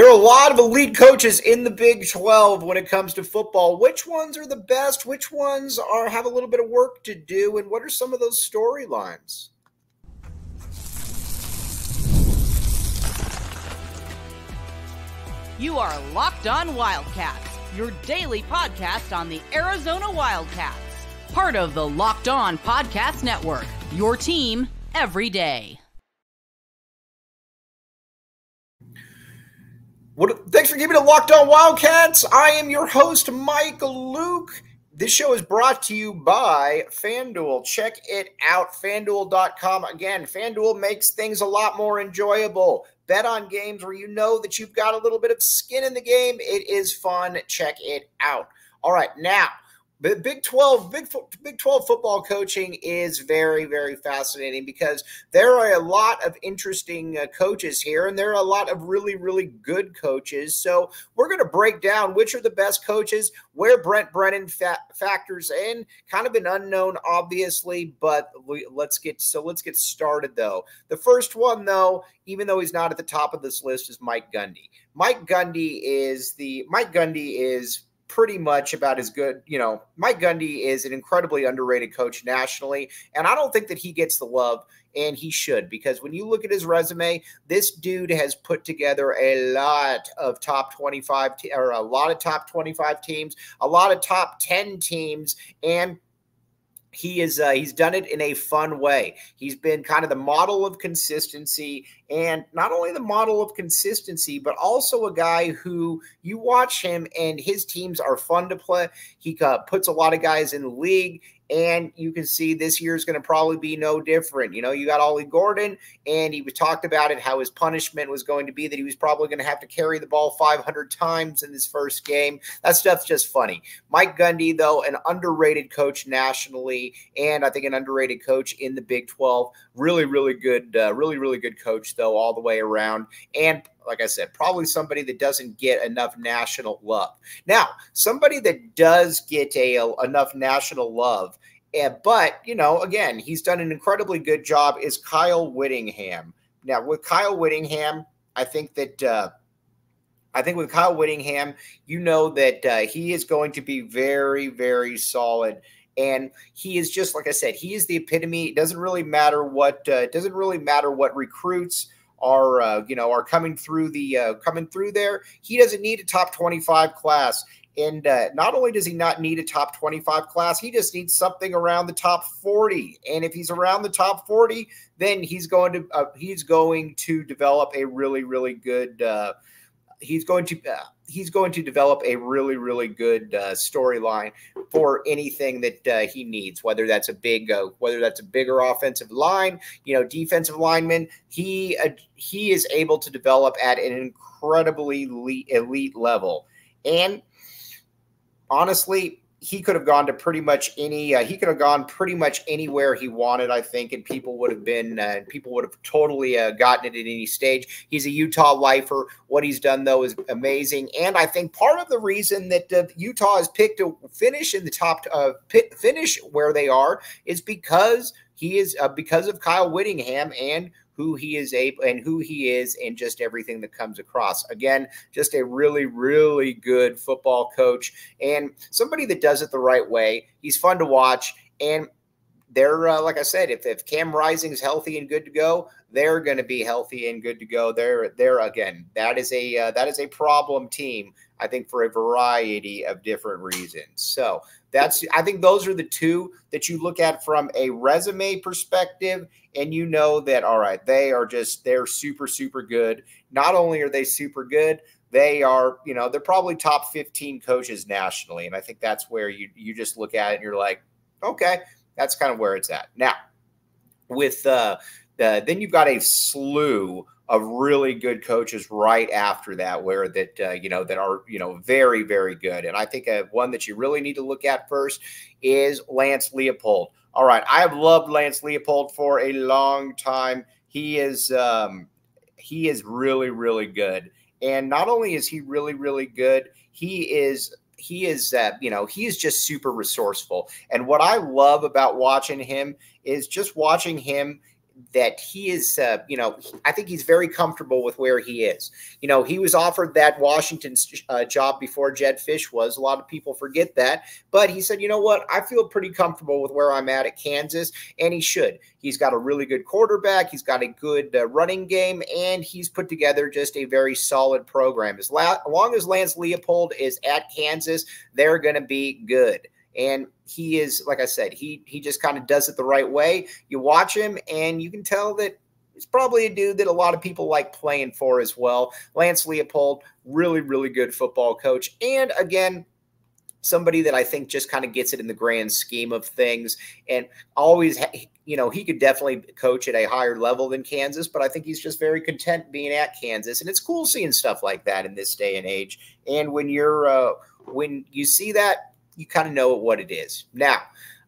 There are a lot of elite coaches in the Big 12 when it comes to football. Which ones are the best? Which ones have a little bit of work to do? And what are some of those storylines? You are Locked On Wildcats, your daily podcast on the Arizona Wildcats. Part of the Locked On Podcast Network, your team every day. Thanks for keeping it Locked On Wildcats. I am your host, Mike Luke. This show is brought to you by FanDuel. Check it out, FanDuel.com. Again, FanDuel makes things a lot more enjoyable. Bet on games where you know that you've got a little bit of skin in the game. It is fun. Check it out. All right, now, the Big 12 football coaching is very, very fascinating because there are a lot of interesting coaches here, and there are a lot of really, really good coaches. So we're going to break down which are the best coaches, where Brent Brennan factors in, kind of an unknown, obviously, but let's get started, though. The first one, though, even though he's not at the top of this list, is Mike Gundy. Mike Gundy is pretty much about as good. Mike Gundy is an incredibly underrated coach nationally, and I don't think that he gets the love, and he should, because when you look at his resume, this dude has put together a lot of top 25 teams, a lot of top 10 teams, and he's done it in a fun way. He's been kind of the model of consistency, and not only the model of consistency, but also a guy who you watch him and his teams are fun to play. He puts a lot of guys in the league, and you can see this year is going to probably be no different. You got Ollie Gordon, and he talked about it, how his punishment was going to be that he was probably going to have to carry the ball 500 times in his first game. That stuff's just funny. Mike Gundy, though, an underrated coach nationally, and I think an underrated coach in the Big 12. Really, really good coach, though, all the way around. And like I said, probably somebody that doesn't get enough national love. Now, somebody that does get enough national love, but, again, he's done an incredibly good job, is Kyle Whittingham. Now, with Kyle Whittingham, I think with Kyle Whittingham, that he is going to be very, very solid. And he is just, like I said, he is the epitome. It doesn't really matter what recruits are coming through there. He doesn't need a top 25 class. And not only does he not need a top 25 class, he just needs something around the top 40. And if he's around the top 40, then he's going to develop a really, really good he's going to develop a really, really good storyline for anything that he needs, whether that's a bigger offensive line, defensive lineman. He is able to develop at an incredibly elite level. And honestly, he could have gone to pretty much anywhere he wanted, I think, and people would have totally gotten it at any stage. He's a Utah lifer. What he's done, though, is amazing. And I think part of the reason that Utah has picked to finish in the top, finish where they are, is because of Kyle Whittingham and who he is and just everything that comes across. Again, just a really, really good football coach and somebody that does it the right way. He's fun to watch, and they're like I said, if Cam Rising's healthy and good to go, they're going to be healthy and good to go. They're again, that is a problem team, I think, for a variety of different reasons. So I think those are the two that you look at from a resume perspective, and that, all right, they're super, super good. Not only are they super good, they are, they're probably top 15 coaches nationally. And I think that's where you just look at it and you're like, okay, that's kind of where it's at. Now, with then you've got a slew of really good coaches right after that, that are very, very good. And I think one that you really need to look at first is Lance Leipold. All right, I have loved Lance Leipold for a long time. He is really, really good. And not only is he really, really good, he is just super resourceful. And what I love about watching him is just watching him, that he is, I think he's very comfortable with where he is. He was offered that Washington job before Jed Fish was. A lot of people forget that. But he said, you know what? I feel pretty comfortable with where I'm at Kansas, and he should. He's got a really good quarterback. He's got a good running game, and he's put together just a very solid program. As long as Lance Leipold is at Kansas, they're going to be good. And he is, like I said, he just kind of does it the right way. You watch him, and you can tell that he's probably a dude that a lot of people like playing for as well. Lance Leipold, really, really good football coach. And again, somebody that I think just kind of gets it in the grand scheme of things, and always, he could definitely coach at a higher level than Kansas, but I think he's just very content being at Kansas. And it's cool seeing stuff like that in this day and age. And when you see that, you kind of know what it is. Now,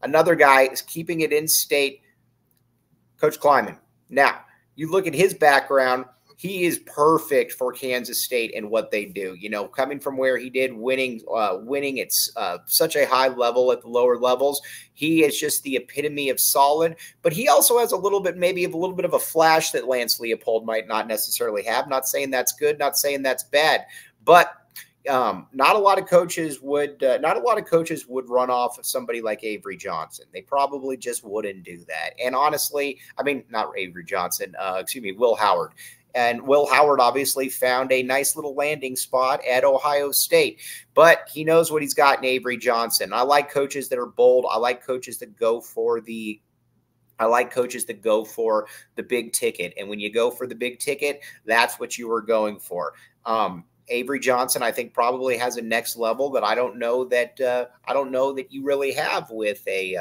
another guy is keeping it in state, Coach Klieman. Now, you look at his background, he is perfect for Kansas State and what they do. Coming from where he did, winning at such a high level at the lower levels, he is just the epitome of solid. But he also has a little bit of a flash that Lance Leipold might not necessarily have. Not saying that's good, not saying that's bad, but not a lot of coaches would run off of somebody like Avery Johnson. They probably just wouldn't do that. And honestly, not Avery Johnson, Will Howard. And Will Howard obviously found a nice little landing spot at Ohio State, but he knows what he's got in Avery Johnson. I like coaches that are bold. I like coaches that go for the big ticket. And when you go for the big ticket, that's what you were going for. Avery Johnson, I think, probably has a next level that I don't know that you really have with a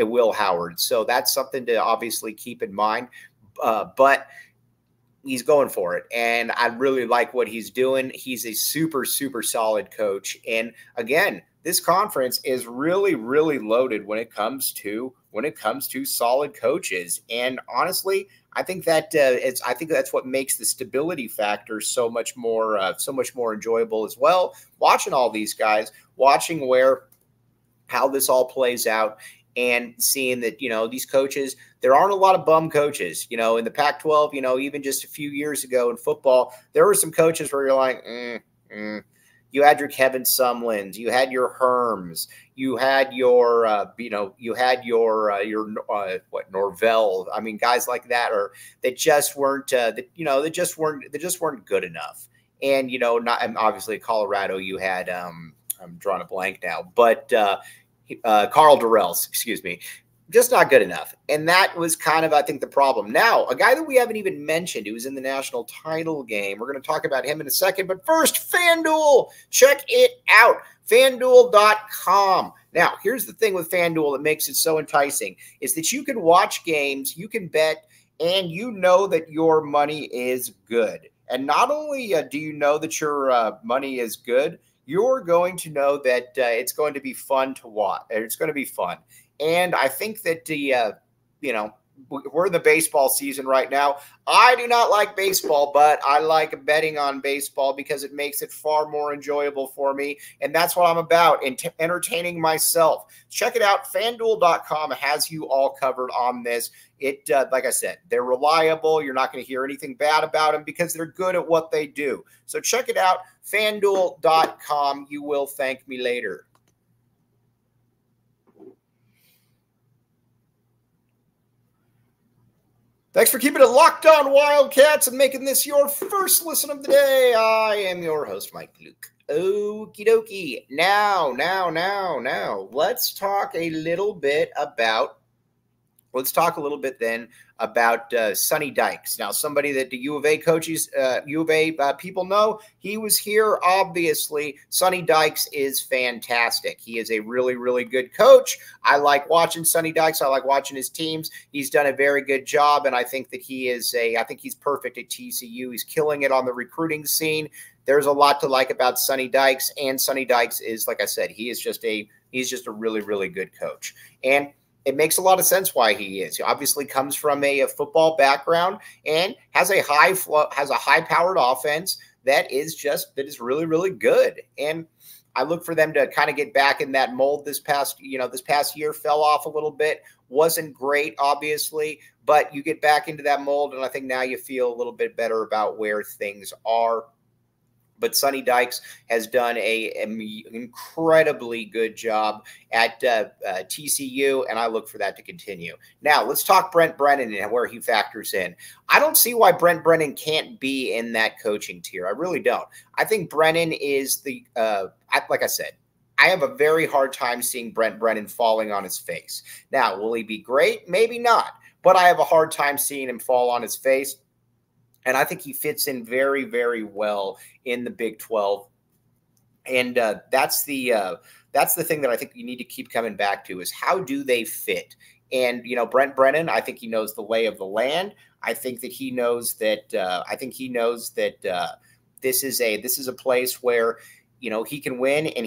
Will Howard. So that's something to obviously keep in mind. But he's going for it, and I really like what he's doing. He's a super, super solid coach. And again, this conference is really, really loaded when it comes to solid coaches. And honestly, I think that that's what makes the stability factor so much more enjoyable as well. Watching all these guys, watching how this all plays out, and seeing that, these coaches, there aren't a lot of bum coaches, in the Pac-12, even just a few years ago in football, there were some coaches where you're like, You had your Kevin Sumlins, you had your Herms, you had your, Norvell. Guys like that, or that just weren't, that just weren't good enough. And, not obviously Colorado, you had, I'm drawing a blank now, but Carl Durrell, excuse me, just not good enough. And that was kind of, I think, the problem. Now, a guy that we haven't even mentioned, who was in the national title game. We're going to talk about him in a second. But first, FanDuel. Check it out. FanDuel.com. Now, here's the thing with FanDuel that makes it so enticing, is that you can watch games, you can bet, and you know that your money is good. And not only do you know that your money is good, you're going to know that it's going to be fun to watch. It's going to be fun. And I think that we're in the baseball season right now. I do not like baseball, but I like betting on baseball because it makes it far more enjoyable for me. And that's what I'm about, entertaining myself. Check it out. FanDuel.com has you all covered on this. It, like I said, they're reliable. You're not going to hear anything bad about them because they're good at what they do. So check it out. FanDuel.com. You will thank me later. Thanks for keeping it locked on Wildcats and making this your first listen of the day. I am your host, Mike Luke. Okie dokie. Now, let's talk a little bit then about Sonny Dykes. Now, somebody that the U of A coaches, people know, he was here, obviously. Sonny Dykes is fantastic. He is a really, really good coach. I like watching Sonny Dykes. I like watching his teams. He's done a very good job, and I think that I think he's perfect at TCU. He's killing it on the recruiting scene. There's a lot to like about Sonny Dykes, and Sonny Dykes is, like I said, he's just a really, really good coach. And it makes a lot of sense why he is. He obviously comes from a football background and has a high-powered offense that is really, really good. And I look for them to kind of get back in that mold this past year. Fell off a little bit. Wasn't great, obviously, but you get back into that mold, and I think now you feel a little bit better about where things are. But Sonny Dykes has done an incredibly good job at TCU, and I look for that to continue. Now, let's talk Brent Brennan and where he factors in. I don't see why Brent Brennan can't be in that coaching tier. I really don't. I think Brennan is like I said, I have a very hard time seeing Brent Brennan falling on his face. Now, will he be great? Maybe not. But I have a hard time seeing him fall on his face. And I think he fits in very, very well in the Big 12. And that's the thing that I think you need to keep coming back to is how do they fit? And, Brent Brennan, I think he knows the lay of the land. I think that he knows that this is a place where, he can win, and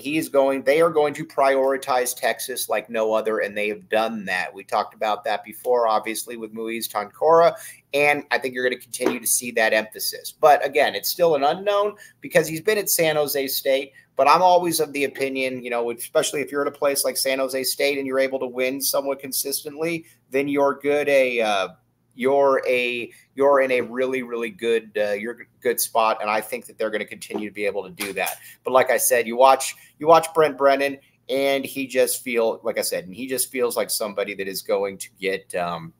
they are going to prioritize Texas like no other, and they have done that. We talked about that before, obviously, with Muiz Tonkora, and I think you're going to continue to see that emphasis. But again, it's still an unknown because he's been at San Jose State, but I'm always of the opinion, especially if you're at a place like San Jose State and you're able to win somewhat consistently, then you're good. You're in a really, really good good spot, and I think that they're going to continue to be able to do that. But like I said, you watch Brent Brennan, and he just feels like somebody that is going to get that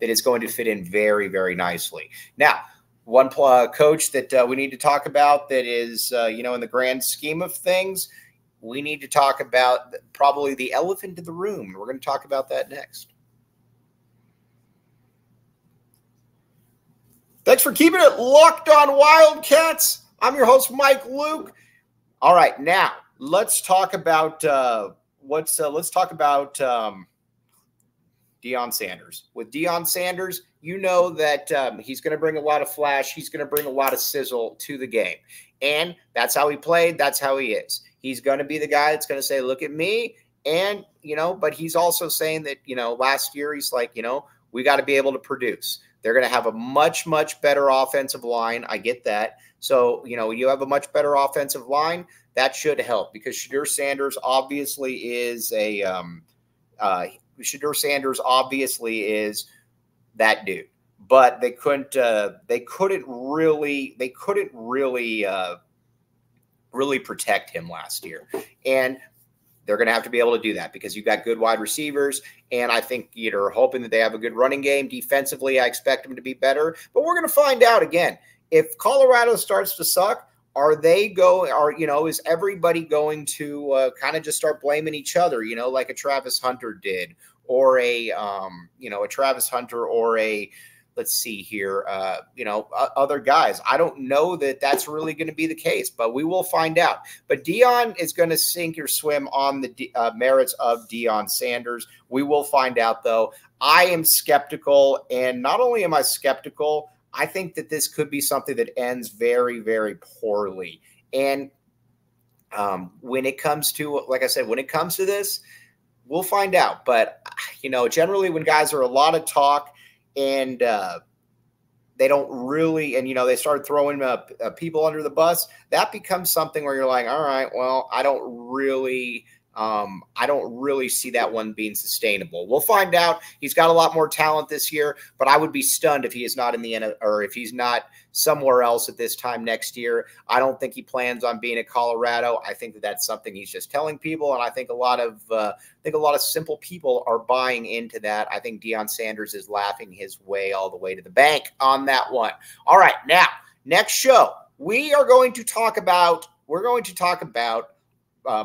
is going to fit in very, very nicely. Now, one coach that we need to talk about that is in the grand scheme of things, we need to talk about probably the elephant in the room. We're going to talk about that next. Thanks for keeping it locked on Wildcats. I'm your host, Mike Luke. All right, now let's talk about Deion Sanders. With Deion Sanders, that he's going to bring a lot of flash. He's going to bring a lot of sizzle to the game, and that's how he played. That's how he is. He's going to be the guy that's going to say, "Look at me," and but he's also saying that last year he's like, we got to be able to produce. They're going to have a much, much better offensive line. I get that. So, you have a much better offensive line. That should help because Shedeur Sanders obviously is that dude. But they couldn't really protect him last year. And they're going to have to be able to do that because you've got good wide receivers, and I think you're hoping that they have a good running game. Defensively, I expect them to be better, but we're going to find out again. If Colorado starts to suck, is everybody going to kind of just start blaming each other, like a Travis Hunter did, or a Travis Hunter or a let's see here, other guys. I don't know that that's really going to be the case, but we will find out. But Deion is going to sink or swim on the merits of Deion Sanders. We will find out, though. I am skeptical, and not only am I skeptical, I think that this could be something that ends very, very poorly. And when it comes to, like I said, when it comes to this, we'll find out. But, generally when guys are a lot of talk, and they don't really, and they start throwing people under the bus, that becomes something where you're like, all right, well, I don't really see that one being sustainable. We'll find out. He's got a lot more talent this year, but I would be stunned if he is not in the NFL, or if he's not somewhere else at this time next year. I don't think he plans on being at Colorado. I think that that's something he's just telling people, and I think a lot of simple people are buying into that. I think Deion Sanders is laughing his way all the way to the bank on that one. All right, now next show we're going to talk about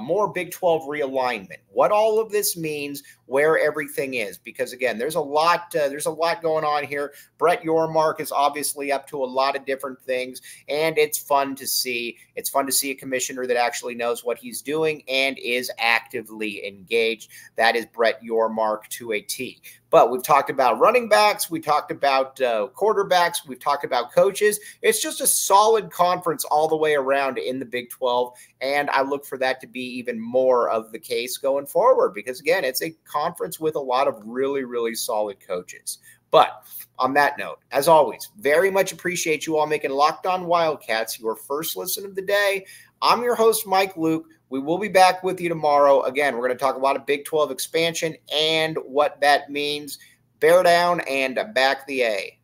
more Big 12 realignment, what all of this means, where everything is, because again, there's a lot going on here. Brett Yormark is obviously up to a lot of different things, and it's fun to see. It's fun to see a commissioner that actually knows what he's doing and is actively engaged. That is Brett Yormark to a T. But we've talked about running backs. We talked about quarterbacks. We've talked about coaches. It's just a solid conference all the way around in the Big 12. And I look for that to be even more of the case going forward because, again, it's a conference with a lot of really, really solid coaches. But on that note, as always, very much appreciate you all making Locked On Wildcats your first listen of the day. I'm your host, Mike Luke. We will be back with you tomorrow. Again, we're going to talk about a Big 12 expansion and what that means. Bear down and back the A.